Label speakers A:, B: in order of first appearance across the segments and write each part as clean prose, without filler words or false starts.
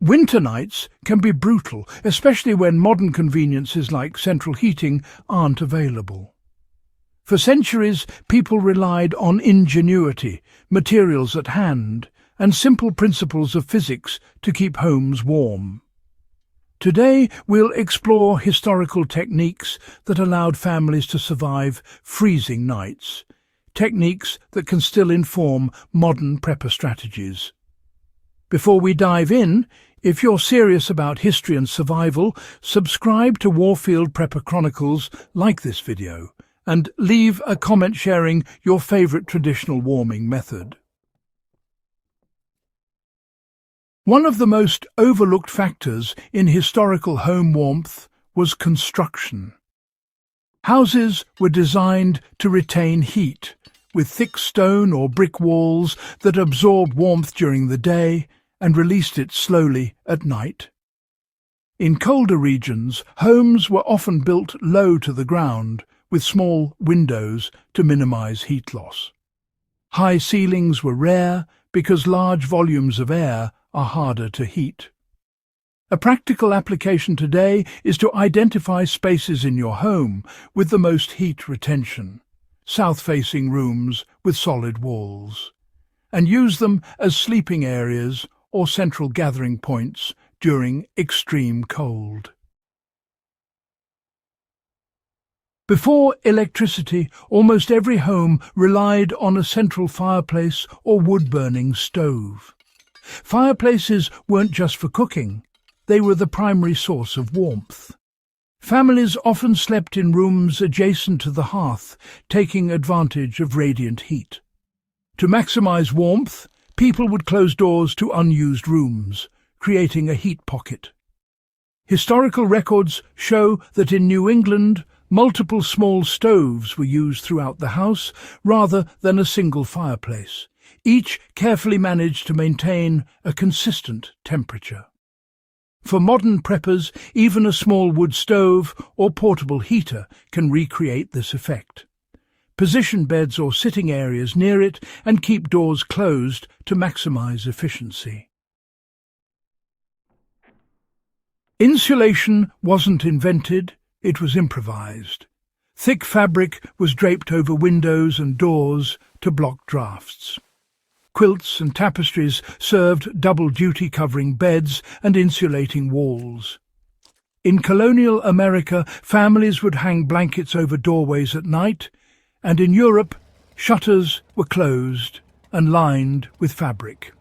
A: Winter nights can be brutal, especially when modern conveniences like central heating aren't available. For centuries, people relied on ingenuity, materials at hand, and simple principles of physics to keep homes warm. Today, we'll explore historical techniques that allowed families to survive freezing nights, techniques that can still inform modern prepper strategies. Before we dive in, if you're serious about history and survival, subscribe to Warfield Prepper Chronicles, like this video, and leave a comment sharing your favourite traditional warming method. One of the most overlooked factors in historical home warmth was construction. Houses were designed to retain heat, with thick stone or brick walls that absorbed warmth during the day and released it slowly at night. In colder regions, homes were often built low to the ground, with small windows to minimize heat loss. High ceilings were rare because large volumes of air are harder to heat. A practical application today is to identify spaces in your home with the most heat retention, south-facing rooms with solid walls, and use them as sleeping areas or central gathering points during extreme cold. Before electricity, almost every home relied on a central fireplace or wood-burning stove. Fireplaces weren't just for cooking, they were the primary source of warmth. Families often slept in rooms adjacent to the hearth, taking advantage of radiant heat. To maximize warmth, people would close doors to unused rooms, creating a heat pocket. Historical records show that in New England, multiple small stoves were used throughout the house rather than a single fireplace. Each carefully managed to maintain a consistent temperature. For modern preppers, even a small wood stove or portable heater can recreate this effect. Position beds or sitting areas near it and keep doors closed to maximize efficiency. Insulation wasn't invented, it was improvised. Thick fabric was draped over windows and doors to block drafts. Quilts and tapestries served double duty, covering beds and insulating walls. In colonial America, families would hang blankets over doorways at night, and in Europe, shutters were closed and lined with fabric.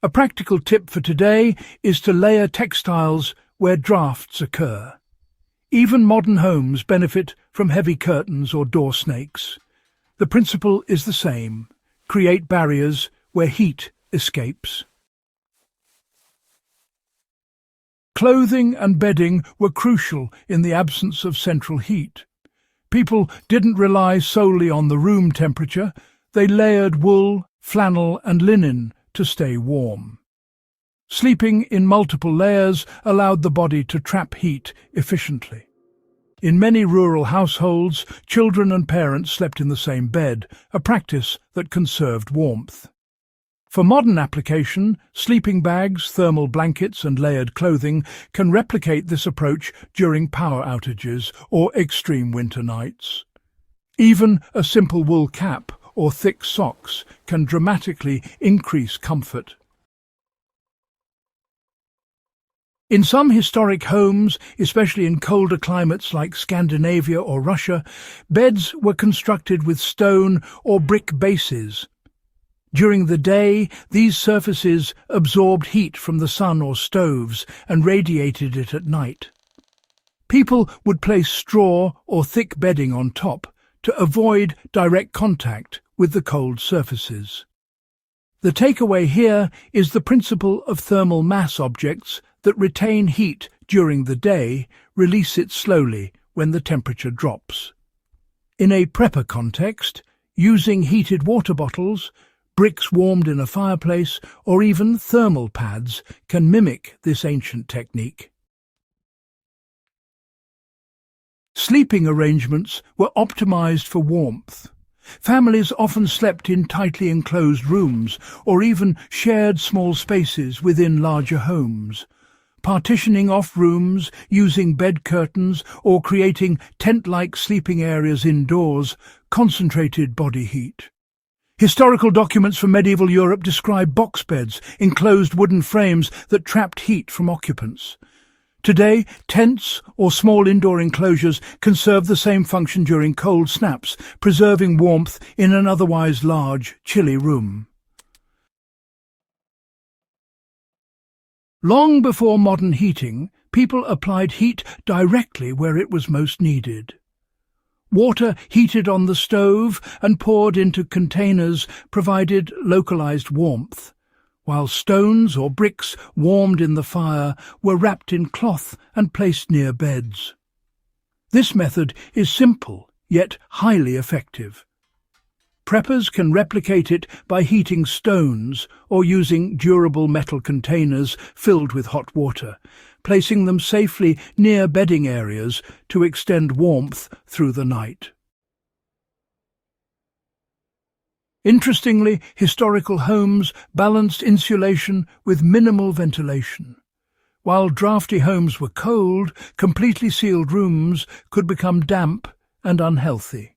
A: A practical tip for today is to layer textiles where drafts occur. Even modern homes benefit from heavy curtains or door snakes. The principle is the same: create barriers where heat escapes. Clothing and bedding were crucial in the absence of central heat. People didn't rely solely on the room temperature, they layered wool, flannel and linen to stay warm. Sleeping in multiple layers allowed the body to trap heat efficiently. In many rural households, children and parents slept in the same bed, a practice that conserved warmth. For modern application, sleeping bags, thermal blankets and layered clothing can replicate this approach during power outages or extreme winter nights. Even a simple wool cap or thick socks can dramatically increase comfort. In some historic homes, especially in colder climates like Scandinavia or Russia, beds were constructed with stone or brick bases. During the day, these surfaces absorbed heat from the sun or stoves and radiated it at night. People would place straw or thick bedding on top to avoid direct contact with the cold surfaces. The takeaway here is the principle of thermal mass objects that retain heat during the day, release it slowly when the temperature drops. In a prepper context, using heated water bottles, bricks warmed in a fireplace, or even thermal pads can mimic this ancient technique. Sleeping arrangements were optimized for warmth. Families often slept in tightly enclosed rooms or even shared small spaces within larger homes. Partitioning off rooms, using bed curtains or creating tent-like sleeping areas indoors concentrated body heat. Historical documents from medieval Europe describe box beds, enclosed wooden frames that trapped heat from occupants. Today, tents or small indoor enclosures can serve the same function during cold snaps, preserving warmth in an otherwise large, chilly room. Long before modern heating, people applied heat directly where it was most needed. Water heated on the stove and poured into containers provided localized warmth, while stones or bricks warmed in the fire were wrapped in cloth and placed near beds. This method is simple, yet highly effective. Preppers can replicate it by heating stones or using durable metal containers filled with hot water, placing them safely near bedding areas to extend warmth through the night. Interestingly, historical homes balanced insulation with minimal ventilation. While drafty homes were cold, completely sealed rooms could become damp and unhealthy.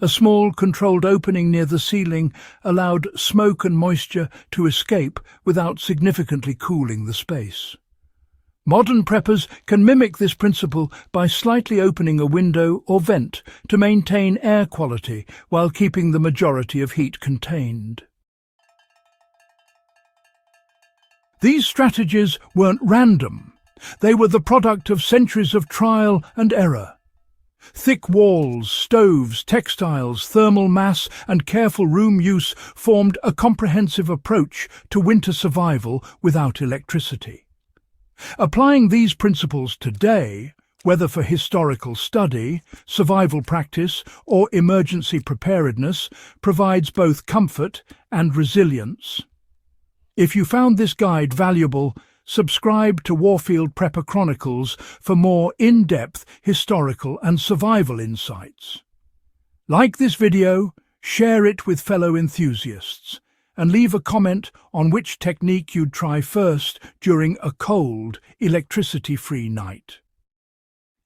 A: A small, controlled opening near the ceiling allowed smoke and moisture to escape without significantly cooling the space. Modern preppers can mimic this principle by slightly opening a window or vent to maintain air quality while keeping the majority of heat contained. These strategies weren't random. They were the product of centuries of trial and error. Thick walls, stoves, textiles, thermal mass, and careful room use formed a comprehensive approach to winter survival without electricity. Applying these principles today, whether for historical study, survival practice, or emergency preparedness, provides both comfort and resilience. If you found this guide valuable, subscribe to Warfield Prepper Chronicles for more in-depth historical and survival insights. Like this video, share it with fellow enthusiasts, and leave a comment on which technique you'd try first during a cold, electricity-free night.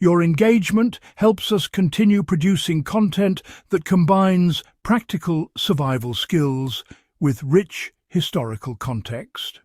A: Your engagement helps us continue producing content that combines practical survival skills with rich historical context.